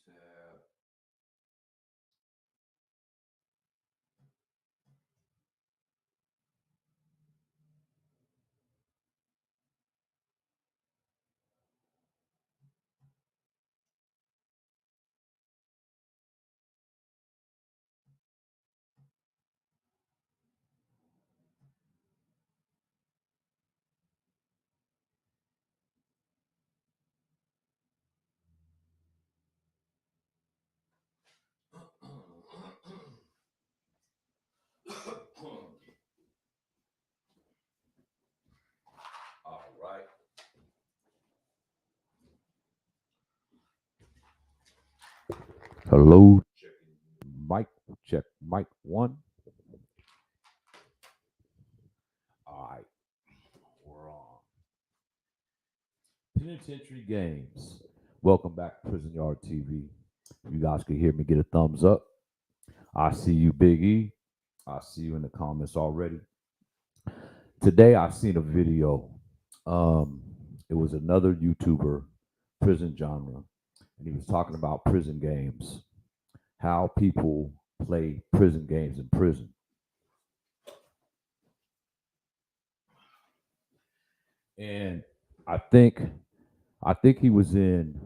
Tab. All right. Hello, Checking. mic check, mic one. All right, we're on. Penitentiary Games. Welcome back to Prison Yard TV. You guys can hear me, get a thumbs up. I see you, Big E. I see you in the comments already. Today I seen a video. Um, it was another YouTuber, prison genre, and he was talking about prison games, how people play prison games in prison. And I think I think he was in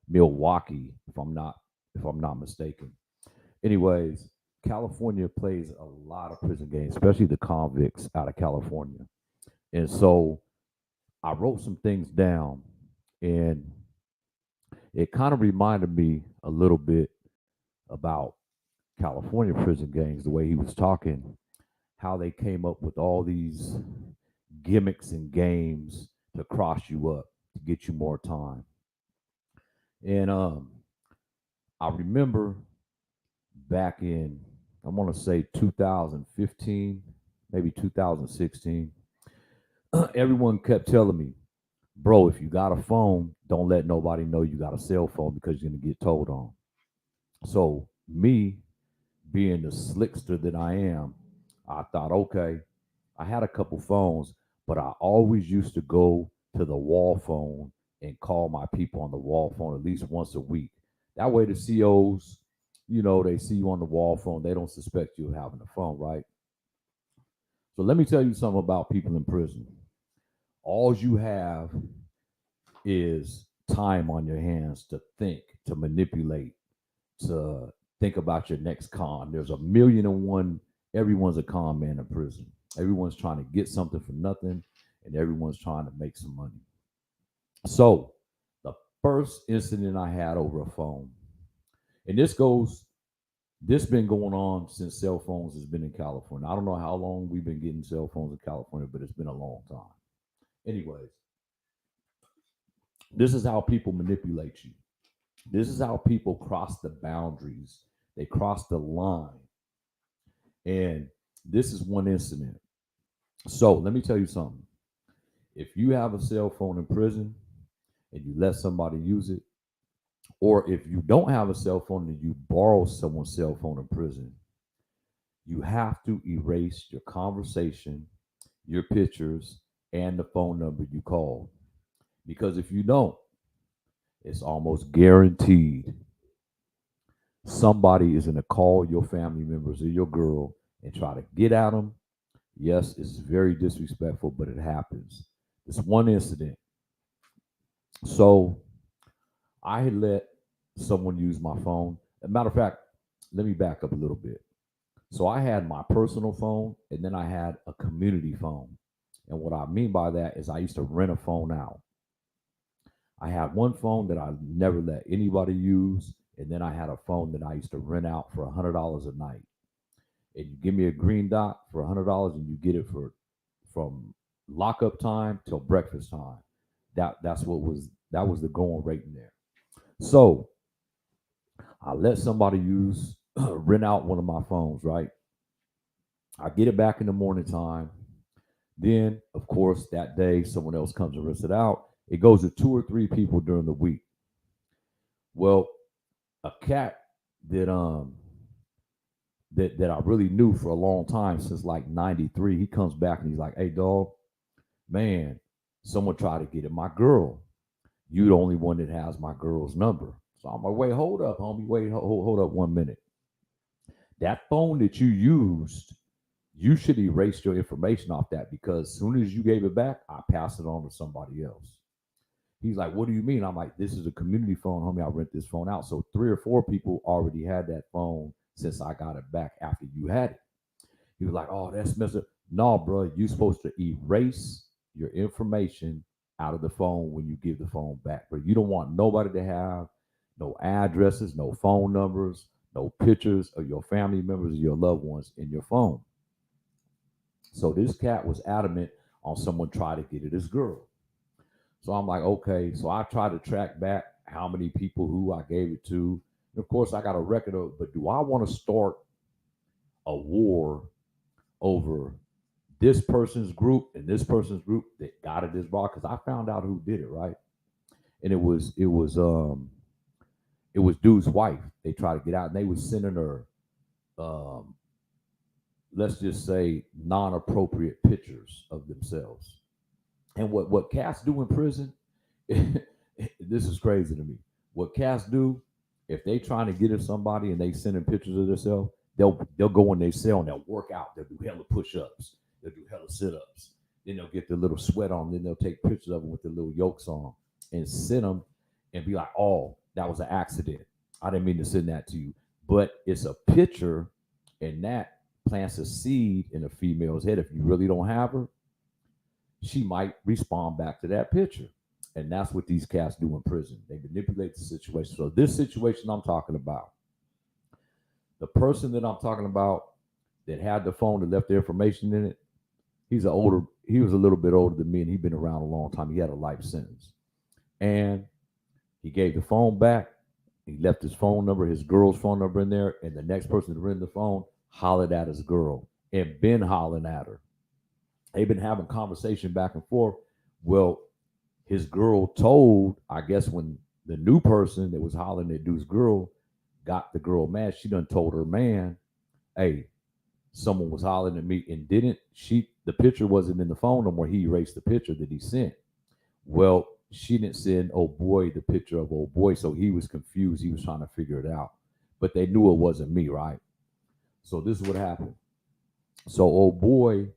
Milwaukee, if I'm not mistaken. Anyways, California plays a lot of prison games, especially the convicts out of California. And so I wrote some things down, and it kind of reminded me a little bit about California prison gangs, the way he was talking, how they came up with all these gimmicks and games to cross you up, to get you more time. And I remember back in, I want to say 2015, maybe 2016, everyone kept telling me, bro, if you got a phone, don't let nobody know you got a cell phone because you're going to get told on. So, me being the slickster that I am, I thought, okay, I had a couple phones, but I always used to go to the wall phone and call my people on the wall phone at least once a week. That way, the COs, they see you on the wall phone, they don't suspect you of having a phone, right? So let me tell you something about people in prison. All you have is time on your hands to think, to manipulate, to think about your next con. There's a million and one, everyone's a con man in prison. Everyone's trying to get something for nothing, and everyone's trying to make some money. So, the first incident I had over a phone, and this been going on since cell phones has been in California. I don't know how long we've been getting cell phones in California, but it's been a long time. Anyways, this is how people manipulate you. This is how people cross the boundaries. They cross the line. And this is one incident. So let me tell you something. If you have a cell phone in prison and you let somebody use it, or if you don't have a cell phone and you borrow someone's cell phone in prison, you have to erase your conversation, your pictures, and the phone number you called. Because if you don't, it's almost guaranteed somebody is going to call your family members or your girl and try to get at them. Yes, it's very disrespectful, but it happens. This one incident. So I had let someone use my phone. As a matter of fact, let me back up a little bit. So I had my personal phone and then I had a community phone. And what I mean by that is I used to rent a phone out. I had one phone that I never let anybody use, and then I had a phone that I used to rent out for $100 a night. And you give me a green dot for $100, and you get it for from lockup time till breakfast time. That was the going rate in there. So I let somebody use rent out one of my phones, right? I get it back in the morning time. Then, of course, that day someone else comes and rents it out. It goes to two or three people during the week. Well, a cat that that I really knew for a long time since like '93, he comes back and he's like, "Hey, dog, man, someone tried to get at my girl. You the only one that has my girl's number." So I'm like, wait, hold up, homie. Wait, hold up 1 minute. That phone that you used, you should erase your information off that because as soon as you gave it back, I passed it on to somebody else. He's like, what do you mean? I'm like, this is a community phone, homie. I rent this phone out. So 3 or 4 people already had that phone since I got it back after you had it. He was like, oh, that's messed up. No, bro, you're supposed to erase your information out of the phone when you give the phone back. But you don't want nobody to have no addresses, no phone numbers, no pictures of your family members or your loved ones in your phone. So this cat was adamant on someone try to get at this girl. So I'm like, okay. So I try to track back how many people who I gave it to. And of course, I got a record of, but do I want to start a war over this person's group and this person's group that got it this bar? Because I found out who did it, right? And it was dude's wife. They tried to get out and they was sending her um let's just say non-appropriate pictures of themselves. And what cats do in prison, this is crazy to me. What cats do, if they trying to get at somebody and they sending pictures of themselves, they'll go in their cell and they'll work out. They'll do hella push-ups. They'll do hella sit-ups. Then they'll get the little sweat on. Then they'll take pictures of them with the little yolks on and send them and be like, "Oh, that was an accident. I didn't mean to send that to you." But it's a picture, and that plants a seed in a female's head. If you really don't have her, she might respond back to that picture. And that's what these cats do in prison. They manipulate the situation. So this situation I'm talking about, the person that I'm talking about that had the phone that left the information in it, he was a little bit older than me and he'd been around a long time. He had a life sentence. And he gave the phone back. He left his phone number, his girl's phone number in there, and the next person to ring the phone hollered at his girl and been hollering at her. They've been having conversation back and forth. Well, his girl told, I guess when the new person that was hollering at dude's girl got the girl mad, she done told her man, hey, someone was hollering at me and didn't she the picture wasn't in the phone no more. He erased the picture that he sent. Well, she didn't send old boy the picture of old boy, so he was confused. He was trying to figure it out. But they knew it wasn't me, right? So this is what happened. So old boy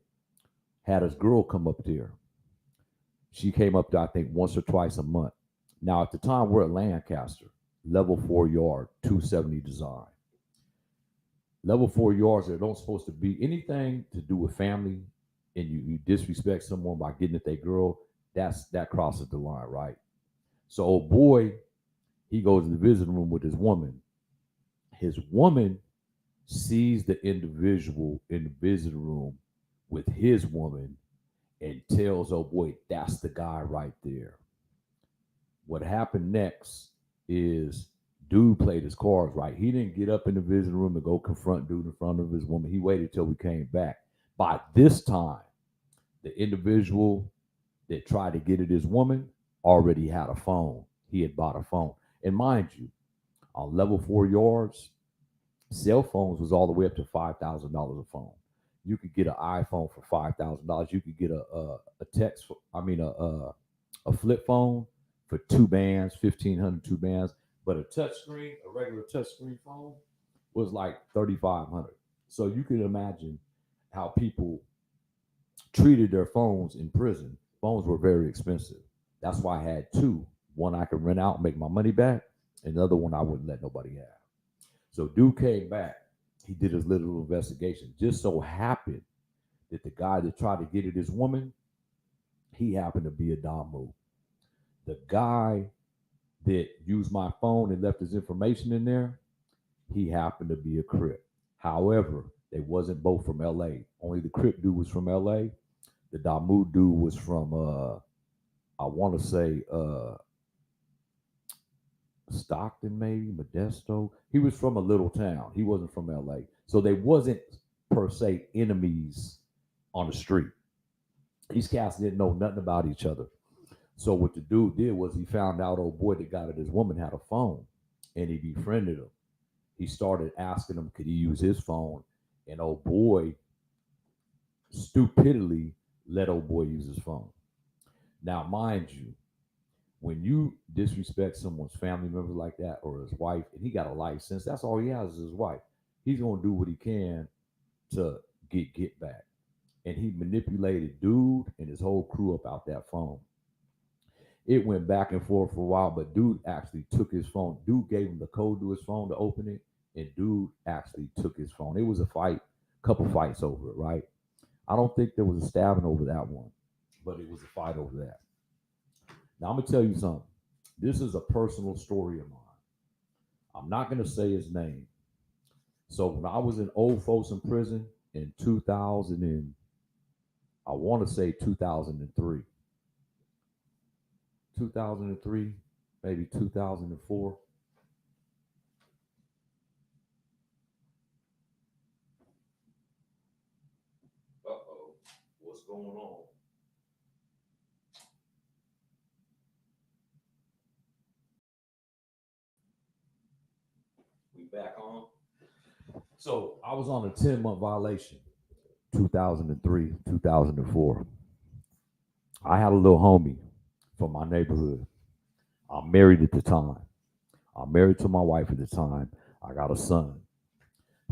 had his girl come up there. She came up there, I think, once or twice a month. Now, at the time, we're at Lancaster, level 4 yard, 270 design. Level 4 yards, there don't supposed to be anything to do with family, and you disrespect someone by getting at their girl. That crosses the line, right? So, old boy, he goes to the visiting room with his woman. His woman sees the individual in the visiting room with his woman and tells, oh boy, that's the guy right there. What happened next is dude played his cards right. He didn't get up in the visiting room and go confront dude in front of his woman. He waited till we came back. By this time, the individual that tried to get at his woman already had a phone. He had bought a phone. And mind you, on level 4 yards, cell phones was all the way up to $5,000 a phone. You could get an iPhone for $5,000. You could get a text, a flip phone for 2 bands, 1,500 2 bands. But a touch screen, a regular touch screen phone, was like 3,500. So you can imagine how people treated their phones in prison. Phones were very expensive. That's why I had two. One I could rent out and make my money back, and the other one I wouldn't let nobody have. So dude came back. He did his little investigation. Just so happened that the guy that tried to get at his woman, he happened to be a Damu. The guy that used my phone and left his information in there, he happened to be a Crip. However, they wasn't both from LA. Only the Crip dude was from LA. The Damu dude was from I want to say Stockton, maybe Modesto. He was from a little town. He wasn't from LA. So they wasn't per se enemies on the street. These cats didn't know nothing about each other. So what the dude did was he found out old boy that got at his woman had a phone and he befriended him. He started asking him could he use his phone, and old boy stupidly let old boy use his phone. Now, mind you, When you disrespect someone's family member like that or his wife, and he got a life sentence, that's all he has is his wife. He's gonna do what he can to get back. And he manipulated dude and his whole crew up out that phone. It went back and forth for a while, but dude actually took his phone. Dude gave him the code to his phone to open it, and dude actually took his phone. It was a fight, couple fights over it, right? I don't think there was a stabbing over that one, but it was a fight over that. Now I'm gonna tell you something. This is a personal story of mine. I'm not gonna say his name. So when I was in Old Folsom Prison in 2000 and I want to say 2003, 2003, maybe 2004. Uh-oh, what's going on? We back on. So I was on a 10-month violation, 2003, 2004. I had a little homie from my neighborhood. I'm married at the time. I'm married to my wife at the time. I got a son.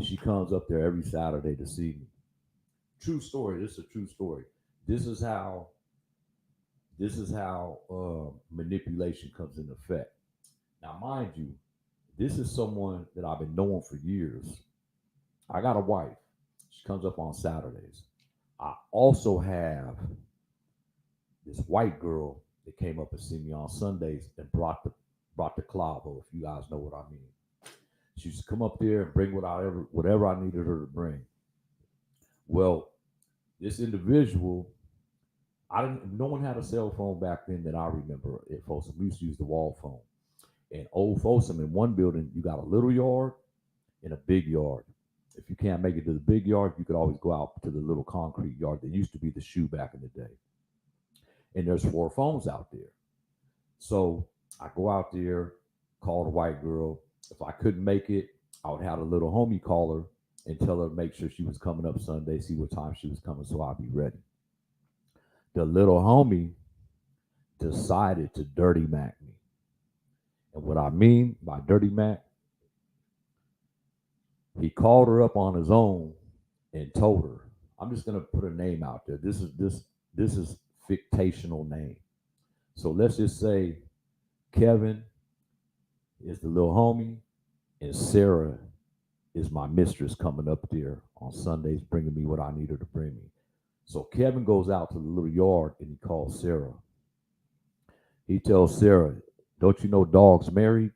She comes up there every Saturday to see me. True story. This is a true story. This is how manipulation comes into effect. Now, mind you, this is someone that I've been knowing for years. I got a wife. She comes up on Saturdays. I also have this white girl that came up and see me on Sundays and brought the clavo, if you guys know what I mean. She used to come up there and bring whatever I needed her to bring. Well, this individual, I didn't. No one had a cell phone back then that I remember at Folsom. We used to use the wall phone. In Old Folsom, in one building, you got a little yard and a big yard. If you can't make it to the big yard, you could always go out to the little concrete yard that used to be the shoe back in the day. And there's four phones out there. So I go out there, call the white girl. If I couldn't make it, I would have a little homie call her and tell her to make sure she was coming up Sunday, see what time she was coming, so I'd be ready. The little homie decided to dirty Mac me. And what I mean by dirty Mac, he called her up on his own and told her, I'm just gonna put a name out there. This is fictional name. So let's just say Kevin is the little homie and Sarah is my mistress coming up there on Sundays bringing me what I need her to bring me. So Kevin goes out to the little yard and he calls Sarah. He tells Sarah, don't you know Dog's married?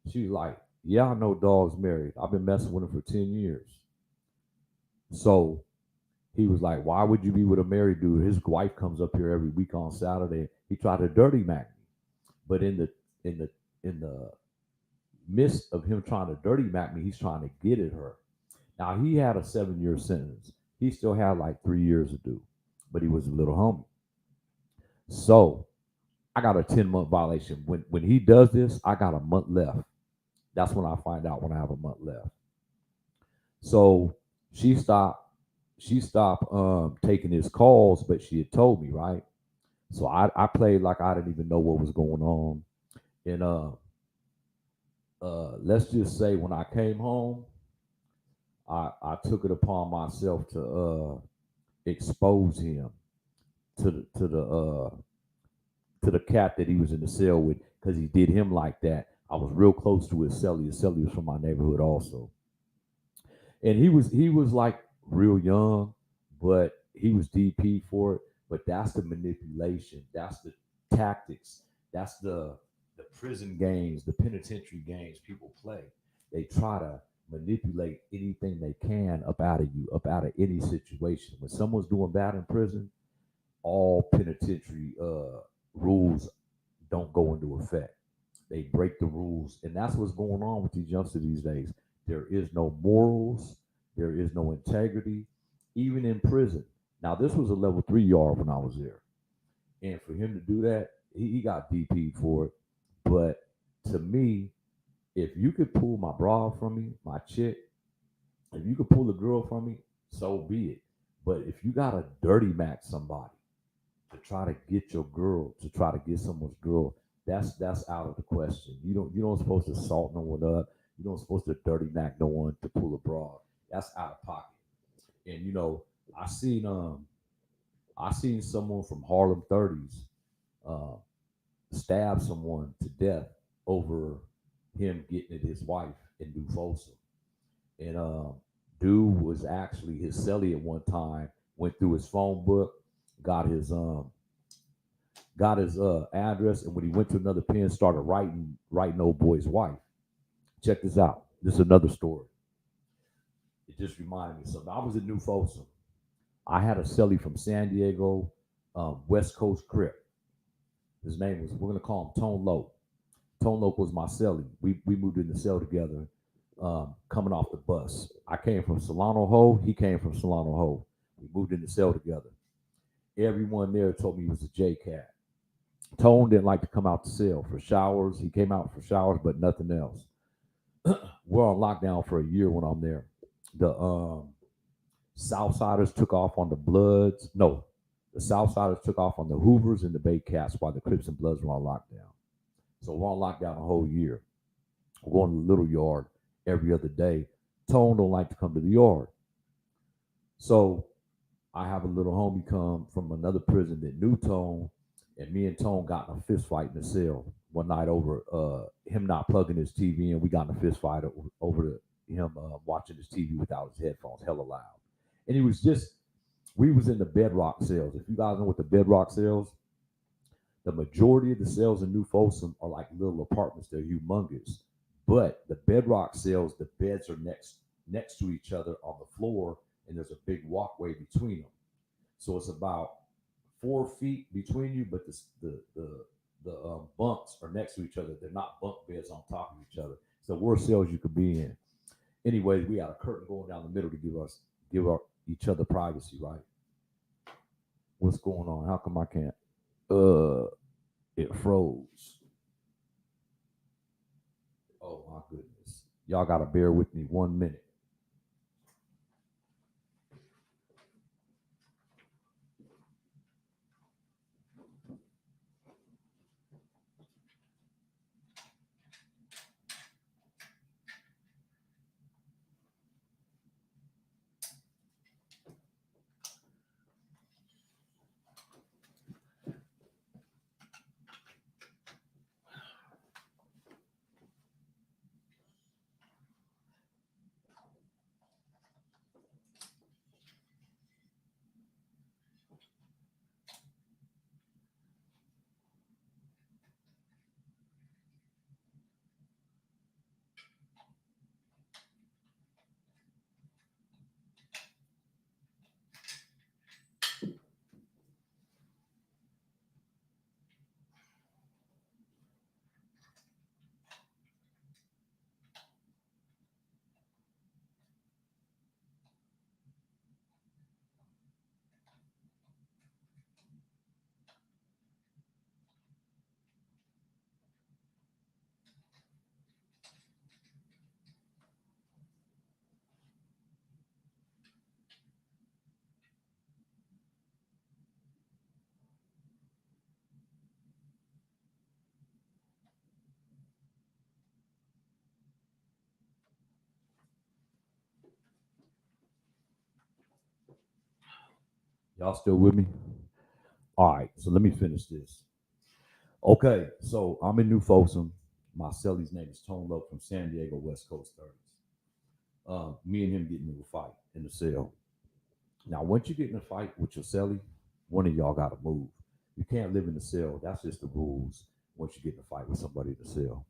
She's like, yeah, I know Dog's married. I've been messing with him for 10 years. So he was like, why would you be with a married dude? His wife comes up here every week on Saturday. He tried to dirty Mac me. But in the midst of him trying to dirty Mac me, he's trying to get at her. Now he had a 7-year sentence. He still had like 3 years to do, but he was a little homie. So I got a 10-month violation. When he does this, I got a month left. That's when I find out when I have a month left. So she stopped. She stopped taking his calls, but she had told me, right? So I played like I didn't even know what was going on. And let's just say when I came home, I took it upon myself to expose him to the cat that he was in the cell with because he did him like that. I was real close to his celly. His celly was from my neighborhood also, and he was like real young, but he was DP for it. But that's the manipulation. That's the tactics. That's the prison games, the penitentiary games people play. They try to manipulate anything they can up out of you, up out of any situation. When someone's doing bad in prison, all penitentiary rules don't go into effect. They break the rules, and that's what's going on with these youngsters these days. There is no morals, there is no integrity, even in prison. Now, this was a level 3 yard when I was there, and for him to do that, he got DP'd for it. But to me, if you could pull my bra from me, my chick, if you could pull a girl from me, so be it. But if you got to dirty Mac somebody, to try to get your girl, to try to get someone's girl, that's out of the question. You don't supposed to salt no one up. You don't supposed to dirty Mac no one to pull a broad. That's out of pocket. And I seen I seen someone from Harlem 30s uh, stab someone to death over him getting at his wife in New Folsom. And dude was actually his cellie at one time. Went through his phone book, got his address, and when he went to another pen, started writing old boy's wife. Check this out. This is another story. It just reminded me of something. I was in New Folsom. I had a cellie from San Diego, West Coast Crip. His name was, we're gonna call him Tone Loc. Tone Loc was my cellie. We moved in the cell together, coming off the bus. I came from Solano Ho. He came from Solano Ho. We moved in the cell together. Everyone there told me he was a J cat. Tone didn't like to come out the cell for showers. He came out for showers, but nothing else. We're on lockdown for a year when I'm there. The Southsiders took off on the Bloods. No, the Southsiders took off on the Hoovers and the Bay Cats while the Crips and Bloods were on lockdown. So we're on lockdown a whole year. We're going to the little yard every other day. Tone don't like to come to the yard. So I have a little homie come from another prison that knew Tone, and me and Tone got in a fist fight in the cell one night over him not plugging his TV in. We got in a fist fight over him watching his TV without his headphones, hella loud. And he was just, we was in the bedrock cells. If you guys know what the bedrock cells, the majority of the cells in New Folsom are like little apartments. They're humongous. But the bedrock cells, the beds are next to each other on the floor, and there's a big walkway between them. So it's about 4 feet between you, but the bunks are next to each other. They're not bunk beds on top of each other. It's the worst cells you could be in. Anyway, we had a curtain going down the middle to give each other privacy, right? What's going on? How come I can't? It froze. Oh my goodness. Y'all gotta bear with me 1 minute. Y'all still with me? All right, so let me finish this. Okay, so I'm in New Folsom. My cellie's name is Tone Loc from San Diego, West Coast 30s. Me and him getting into a fight in the cell. Now, once you get in a fight with your cellie, one of y'all got to move. You can't live in the cell. That's just the rules once you get in a fight with somebody in the cell.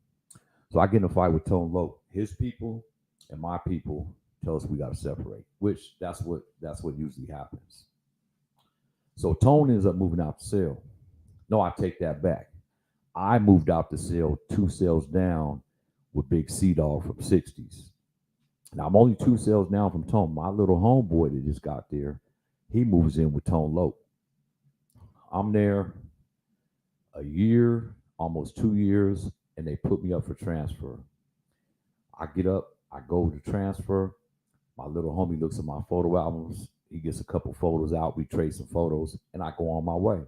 So I get in a fight with Tone Loc. His people and my people tell us we got to separate, which that's what usually happens. So Tone ends up moving out the cell. No, I take that back. I moved out the cell 2 cells down with Big Sea Dog from 60s. Now I'm only 2 cells down from Tone. My little homeboy that just got there, he moves in with Tone Loc. I'm there a year, almost 2 years, and they put me up for transfer. I get up, I go to transfer. My little homie looks at my photo albums. He gets a couple photos out. We trade some photos, and I go on my way.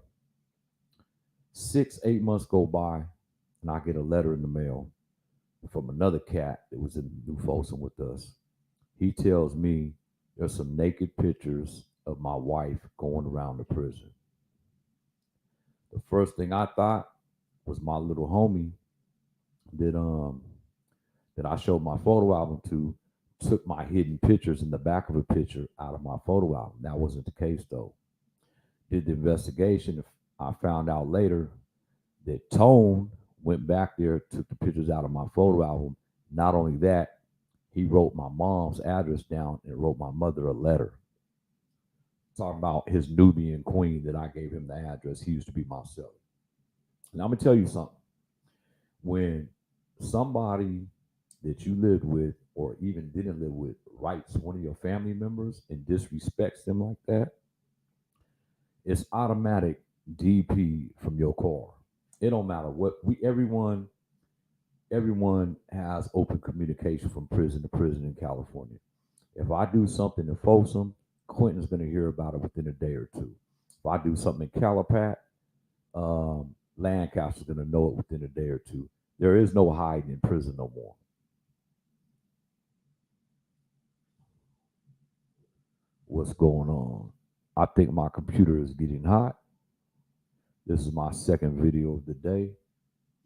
6, 8 months go by, and I get a letter in the mail from another cat that was in New Folsom with us. He tells me there's some naked pictures of my wife going around the prison. The first thing I thought was my little homie that that I showed my photo album to took my hidden pictures in the back of a picture out of my photo album. That wasn't the case though. Did the investigation. I found out later that Tone went back there, took the pictures out of my photo album. Not only that, he wrote my mom's address down and wrote my mother a letter talking about his Nubian queen that I gave him the address. He used to be my celly. And I'm gonna tell you something. When somebody that you lived with or even didn't live with writes one of your family members and disrespects them like that, it's automatic DP from your car. It don't matter what we everyone has open communication from prison to prison in California. If I do something in Folsom, Quentin's going to hear about it within a day or two. If I do something in Calipat, Lancaster's going to know it within a day or two. There is no hiding in prison no more. What's going on? I think my computer is getting hot. This is my second video of the day.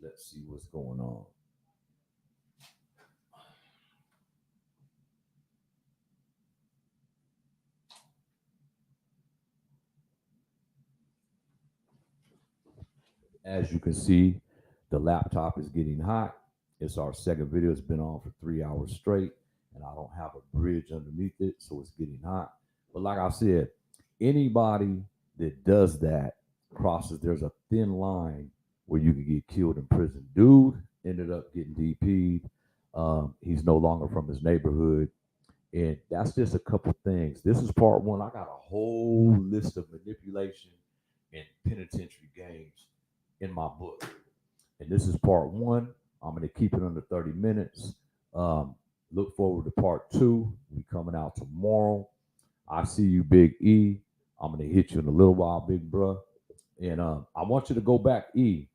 Let's see what's going on. As you can see, the laptop is getting hot. It's our second video. It's been on for 3 hours straight, and I don't have a bridge underneath it, so it's getting hot. But like I said, anybody that does that crosses, there's a thin line where you can get killed in prison. Dude ended up getting DP'd. He's no longer from his neighborhood. And that's just a couple things. This is part one. I got a whole list of manipulation and penitentiary games in my book. And this is part one. I'm going to keep it under 30 minutes. Look forward to part two. We coming out tomorrow. I see you, Big E. I'm going to hit you in a little while, Big Bruh. And I want you to go back, E.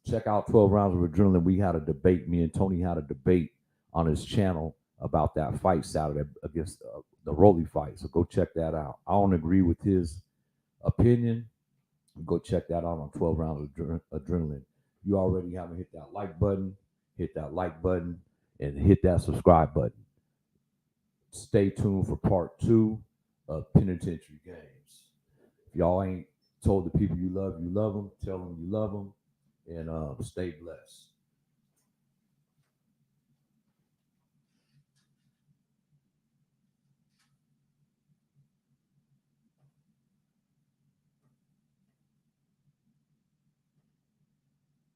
Check out 12 Rounds of Adrenaline. We had a debate. Me and Tony had a debate on his channel about that fight Saturday against the Rolly fight. So go check that out. I don't agree with his opinion. Go check that out on 12 Rounds of Adrenaline. You already haven't hit that like button, hit that like button, and hit that subscribe button. Stay tuned for part two of Penitentiary Games. If y'all ain't told the people you love them, tell them you love them, and stay blessed.